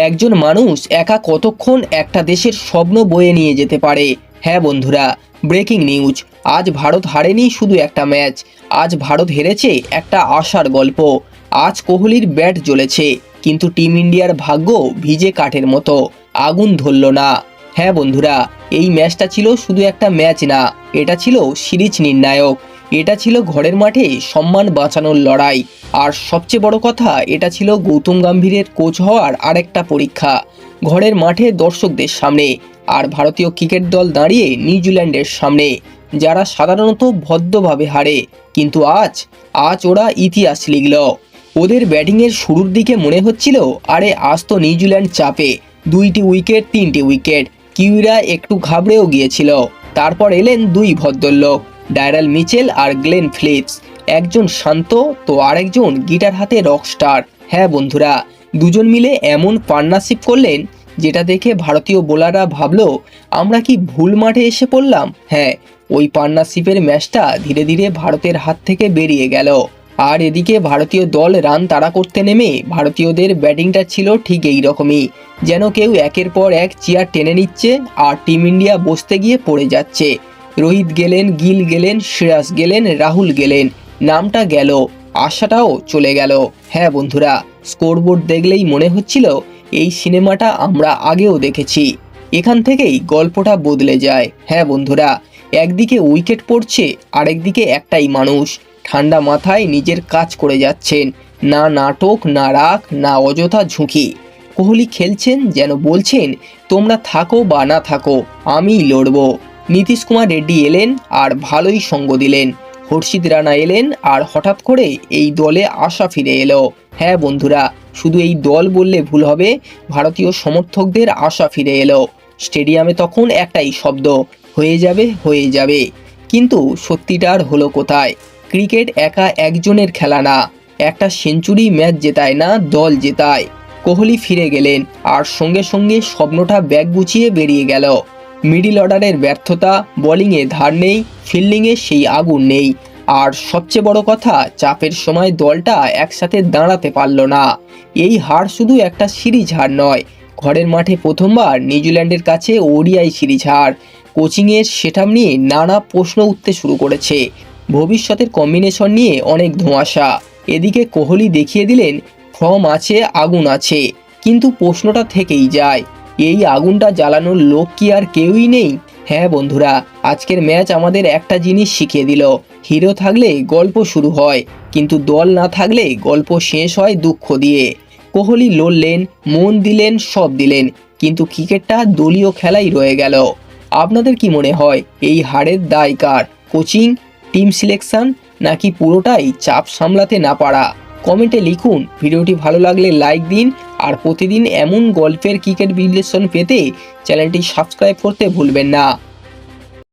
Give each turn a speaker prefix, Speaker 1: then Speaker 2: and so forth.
Speaker 1: একজন মানুষ একা কতক্ষণ একটা দেশের স্বপ্ন বয়ে নিয়ে যেতে পারে। হ্যাঁ বন্ধুরা, ব্রেকিং নিউজ। আজ ভারত হারেনি শুধু একটা ম্যাচ, আজ ভারত হেরেছে একটা আশার গল্প। আজ কোহলির ব্যাট জ্বলেছে, কিন্তু টিম ইন্ডিয়ার ভাগ্য ভিজে কাঠের মতো, আগুন ধরল না। হ্যাঁ বন্ধুরা, এই ম্যাচটা ছিল শুধু একটা ম্যাচ না, এটা ছিল সিরিজ নির্ণায়ক। এটা ছিল ঘরের মাঠে সম্মান বাঁচানোর লড়াই। আর সবচেয়ে বড় কথা, এটা ছিল গৌতম গম্ভীরের কোচ হওয়ার আরেকটা পরীক্ষা। ঘরের মাঠে দর্শকদের সামনে, আর ভারতীয় ক্রিকেট দল দাঁড়িয়ে নিউজিল্যান্ডের সামনে, যারা সাধারণত ভদ্রভাবে হারে, কিন্তু আজ আজ ওরা ইতিহাস লিখল। ওদের ব্যাটিংয়ের শুরুর দিকে মনে হচ্ছিল আরে আজ তো নিউজিল্যান্ড চাপে, 2টি উইকেট 3টি উইকেট, কিউইরা একটু ঘাবড়েও গিয়েছিল। তারপর এলেন দুই ভদ্রলোক, ডায়রাল মিচেল আর গ্লেন ফিলিপস। একজন শান্ত তো আরেকজন গিটার হাতে রকস্টার। হ্যাঁ বন্ধুরা, দুজন মিলে এমন পার্টনারশিপ করলেন যেটা দেখে ভারতীয় বোলাররা ভাবলো আমরা কি ভুল মাঠে এসে পড়লাম। হ্যাঁ, ওই পার্টনারশিপের ম্যাচটা ধীরে ধীরে ভারতের হাত থেকে বেরিয়ে গেল। আর এদিকে ভারতীয় দল রান তাড়া করতে নেমে ভারতীয়দের ব্যাটিংটা ছিল ঠিক এই রকমই, যেন কেউ একের পর এক চেয়ার টেনে নিচ্ছে আর টিম ইন্ডিয়া বসতে গিয়ে পড়ে যাচ্ছে। রোহিত গেলেন, গিল গেলেন, শ্রেয়াস গেলেন, রাহুল গেলেন, নামটা গেল, আশাটাও চলে গেল। হ্যাঁ বন্ধুরা, স্কোরবোর্ড দেখলেই মনে হচ্ছিল এই সিনেমাটা আমরা আগেও দেখেছি। এখান থেকেই গল্পটা বদলে যায়। হ্যাঁ বন্ধুরা, একদিকে উইকেট পড়ছে, আরেকদিকে একটাই মানুষ ঠান্ডা মাথায় নিজের কাজ করে যাচ্ছেন। না নাটক, না রাগ, না অযথা ঝুঁকি। কোহলি খেলছেন যেন বলছেন তোমরা থাকো বা না থাকো, আমিই লড়বো। নীতিশ কুমার রেড্ডি এলেন আর ভালোই সঙ্গ দিলেন। হর্ষিত রানা এলেন আর হঠাৎ করে এই দলে আশা ফিরে এলো। হ্যাঁ বন্ধুরা, শুধু এই দল বললে ভুল হবে, ভারতীয় সমর্থকদের আশা ফিরে এলো। স্টেডিয়ামে তখন একটাই শব্দ, হয়ে যাবে হয়ে যাবে। কিন্তু সত্যিটা আর হলো কোথায়? ক্রিকেট একা একজনের খেলা না, একটা সেঞ্চুরি ম্যাচ জেতায় না, দল জেতায়। কোহলি ফিরে গেলেন আর সঙ্গে সঙ্গে স্বপ্নটা ব্যাগ গুছিয়ে বেরিয়ে গেল। মিডিল অর্ডারের ব্যর্থতা, বোলিংয়ে ধার নেই, ফিল্ডিংয়ে সেই আগুন নেই, আর সবচেয়ে বড় কথা চাপের সময় দলটা একসাথে দাঁড়াতে পারল না। এই হার শুধু একটা সিরিজ হার নয়, ঘরের মাঠে প্রথমবার নিউজিল্যান্ডের কাছে ওডিআই সিরিজ হার। কোচিংয়ের সেটআপ নিয়ে নানা প্রশ্ন উঠতে শুরু করেছে, ভবিষ্যতের কম্বিনেশন নিয়ে অনেক ধোঁয়াশা। এদিকে কোহলি দেখিয়ে দিলেন ফর্ম আছে, আগুন আছে, কিন্তু প্রশ্নটা থেকেই যায়, এই আগুনটা জ্বালানোর লোক কি আর কেউই নেই? হ্যাঁ বন্ধুরা, আজকের ম্যাচ আমাদের একটা জিনিস শিখিয়ে দিল, হিরো থাকলে গল্প শুরু হয়, কিন্তু দল না থাকলে গল্প শেষ হয় দুঃখ দিয়ে। কোহলি লড়লেন, মন দিলেন, সব দিলেন, কিন্তু ক্রিকেটটা দলীয় খেলাই রয়ে গেল। আপনাদের কি মনে হয় এই হারের দায় কার? কোচিং, টিম সিলেকশন, নাকি পুরোটাই চাপ সামলাতে না পারা? কমেন্টে লিখুন। ভিডিওটি ভালো লাগলে লাইক দিন, আর প্রতিদিন এমন গল্পের ক্রিকেট বিশ্লেষণ পেতে চ্যানেলটি সাবস্ক্রাইব করতে ভুলবেন না।